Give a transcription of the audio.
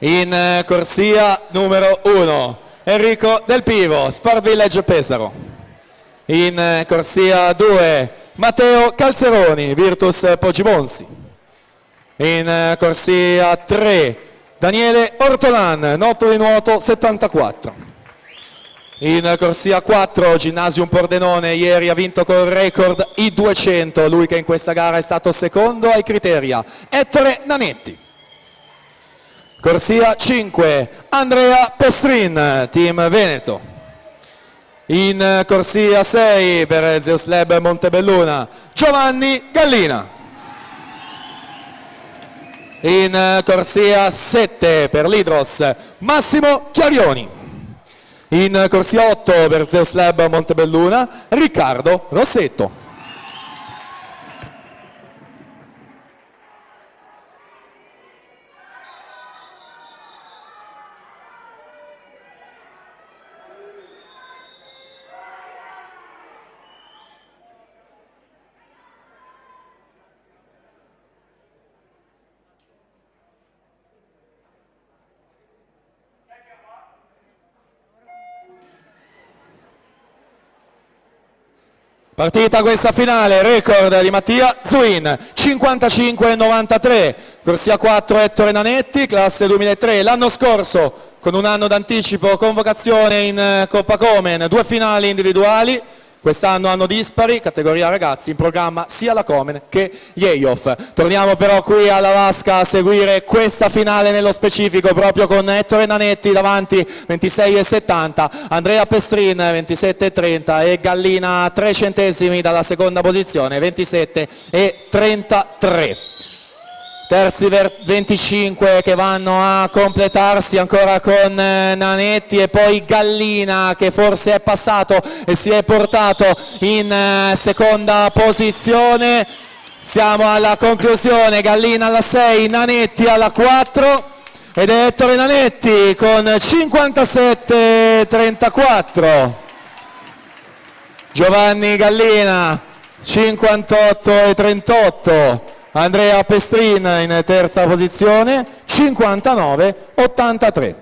In corsia numero 1, Enrico Del Pivo, Sport Village Pesaro. In corsia 2, Matteo Calzeroni, Virtus Poggibonsi. In corsia 3, Daniele Ortolan, Nuoto di Nuoto 74. In corsia 4, Ginnasium Pordenone, ieri ha vinto col record i 200, lui che in questa gara è stato secondo ai Criteria, Ettore Nanetti. Corsia 5, Andrea Pestrin, Team Veneto. In corsia 6 per Zeus Lab Montebelluna, Giovanni Gallina. In corsia 7 per l'Hydros, Massimo Chiarioni. In corsia 8 per Zeus Lab Montebelluna, Riccardo Rossetto. Partita questa finale, record di Mattia Zuin, 55-93, corsia 4 Ettore Nanetti, classe 2003, l'anno scorso con un anno d'anticipo convocazione in Coppa Komen, 2 finali individuali, quest'anno anno dispari, categoria ragazzi, in programma sia la Komen che gli Eyof. Torniamo però qui alla vasca a seguire questa finale nello specifico proprio con Ettore Nanetti davanti 26,70, Andrea Pestrin 27,30 e Gallina 3 centesimi dalla seconda posizione 27,33. Terzi 25 che vanno a completarsi ancora con Nanetti e poi Gallina che forse è passato e si è portato in seconda posizione. Siamo alla conclusione, Gallina alla 6, Nanetti alla 4 ed è Ettore Nanetti con 57,34. Giovanni Gallina 58,38. Andrea Pestrin in terza posizione, 59,83.